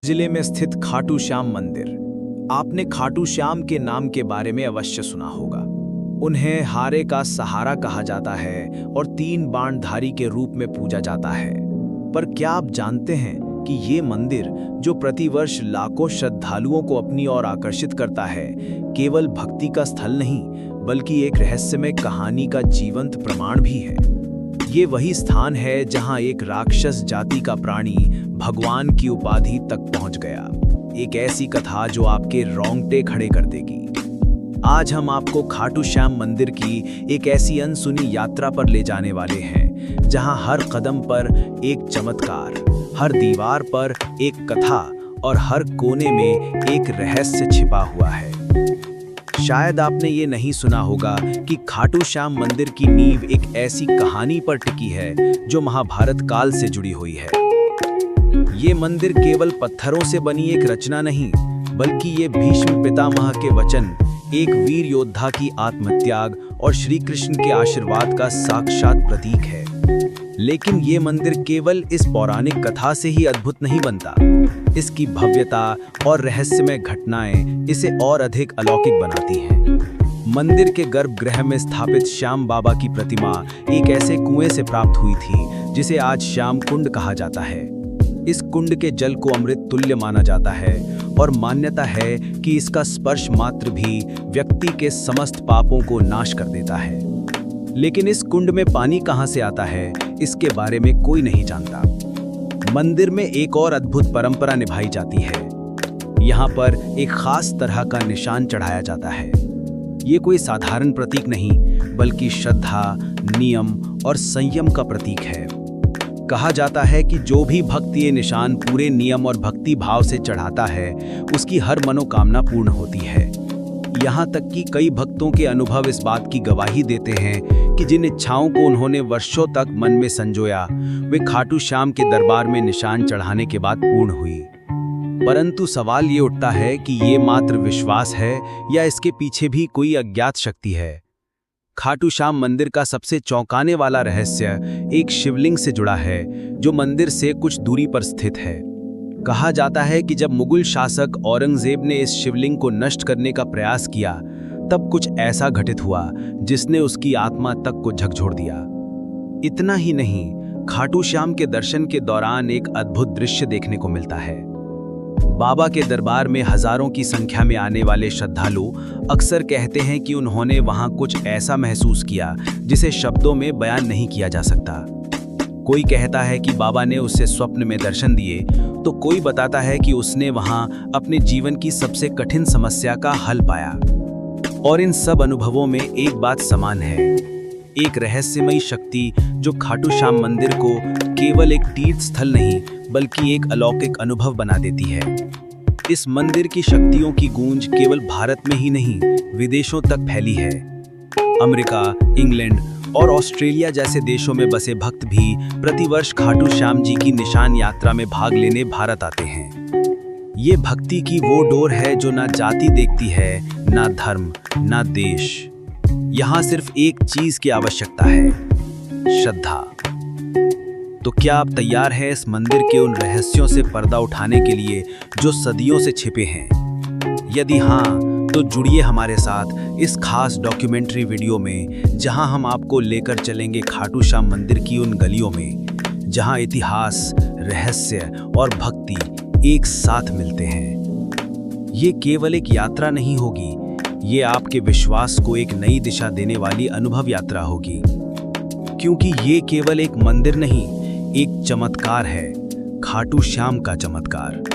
जिले में स्थित खाटू श्याम मंदिर। आपने खाटू श्याम के नाम के बारे में अवश्य सुना होगा। उन्हें हारे का सहारा कहा जाता है और 3 बाणधारी के रूप में पूजा जाता है। पर क्या आप जानते हैं कि ये मंदिर, जो प्रतिवर्ष लाखों श्रद्धालुओं को अपनी ओर आकर्षित करता है, केवल भक्ति का स्थल नहीं बल्कि एक रहस्यमय कहानी का जीवंत प्रमाण भी है। ये वही स्थान है जहां एक राक्षस जाति का प्राणी भगवान की उपाधि तक पहुंच गया। एक ऐसी कथा जो आपके रोंगटे खड़े कर देगी। आज हम आपको खाटू श्याम मंदिर की एक ऐसी अनसुनी यात्रा पर ले जाने वाले हैं जहां हर कदम पर एक चमत्कार, हर दीवार पर एक कथा और हर कोने में एक रहस्य छिपा हुआ है। शायद आपने ये नहीं सुना होगा कि खाटू श्याम मंदिर की नींव एक ऐसी कहानी पर टिकी है जो महाभारत काल से जुड़ी हुई है। ये मंदिर केवल पत्थरों से बनी एक रचना नहीं, बल्कि ये भीष्म पितामह के वचन, एक वीर योद्धा की आत्मत्याग और श्री कृष्ण के आशीर्वाद का साक्षात प्रतीक है। लेकिन ये मंदिर केवल इस पौराणिक कथा से ही अद्भुत नहीं बनता। इसकी भव्यता और रहस्यमय घटनाएं इसे और अधिक अलौकिक बनाती हैं। मंदिर के गर्भगृह में स्थापित श्याम बाबा की प्रतिमा एक ऐसे कुएं से प्राप्त हुई थी जिसे आज श्याम कुंड कहा जाता है। इस कुंड के जल को अमृत तुल्य माना जाता है और मान्यता है कि इसका स्पर्श मात्र भी व्यक्ति के समस्त पापों को नाश कर देता है। लेकिन इस कुंड में पानी कहां से आता है, इसके बारे में कोई नहीं जानता। मंदिर में एक और अद्भुत परंपरा निभाई जाती है। यहाँ पर एक खास तरह का निशान चढ़ाया जाता है। ये कोई साधारण प्रतीक नहीं, बल्कि श्रद्धा, नियम और संयम का प्रतीक है। कहा जाता है कि जो भी भक्त ये निशान पूरे नियम और भक्ति भाव से चढ़ाता है, उसकी हर मनोकामना पूर्ण होती है। यहाँ तक कि कई भक्तों के अनुभव इस बात की गवाही देते हैं कि जिन इच्छाओं को उन्होंने वर्षों तक मन में संजोया, वे खाटू श्याम के दरबार में निशान चढ़ाने के बाद पूर्ण हुई। परंतु सवाल ये उठता है कि ये मात्र विश्वास है या इसके पीछे भी कोई अज्ञात शक्ति है। खाटू श्याम मंदिर का सबसे चौंकाने वाला रहस्य एक शिवलिंग से जुड़ा है, जो मंदिर से कुछ दूरी पर स्थित है। कहा जाता है कि जब मुगल शासक औरंगजेब ने इस शिवलिंग को नष्ट करने का प्रयास किया, तब कुछ ऐसा घटित हुआ जिसने उसकी आत्मा तक को झकझोर दिया। इतना ही नहीं, खाटू श्याम के दर्शन के दौरान एक अद्भुत दृश्य देखने को मिलता है। बाबा के दरबार में हजारों की संख्या में आने वाले श्रद्धालु अक्सर कहते हैं कि उन्होंने वहां कुछ ऐसा महसूस किया जिसे शब्दों में बयान नहीं किया जा सकता। कोई कहता है कि बाबा ने उसे स्वप्न में दर्शन दिए, तो कोई बताता है कि उसने वहां अपने जीवन की सबसे कठिन समस्या का हल पाया। और इन सब अनुभवों में एक बात समान है, एक रहस्यमयी शक्ति जो खाटू श्याम मंदिर को केवल एक तीर्थ स्थल नहीं बल्कि एक अलौकिक अनुभव बना देती है। इस मंदिर की शक्तियों की गूंज केवल भारत में ही नहीं, विदेशों तक फैली है। अमेरिका, इंग्लैंड और ऑस्ट्रेलिया जैसे देशों में बसे भक्त भी प्रतिवर्ष खाटू श्याम जी की निशान यात्रा में भाग लेने भारत आते हैं। ये भक्ति की वो डोर है जो ना जाति देखती है, ना धर्म, ना देश। यहाँ सिर्फ एक चीज की आवश्यकता है, श्रद्धा। तो क्या आप तैयार हैं इस मंदिर के उन रहस्यों से पर्दा उठाने के लिए जो सदियों से छिपे हैं? यदि हाँ, तो जुड़िए हमारे साथ इस खास डॉक्यूमेंट्री वीडियो में, जहां हम आपको लेकर चलेंगे खाटू श्याम मंदिर की उन गलियों में जहां इतिहास, रहस्य और भक्ति एक साथ मिलते हैं। ये केवल एक यात्रा नहीं होगी, ये आपके विश्वास को एक नई दिशा देने वाली अनुभव यात्रा होगी। क्योंकि ये केवल एक मंदिर नहीं, एक चमत्कार है, खाटू श्याम का चमत्कार।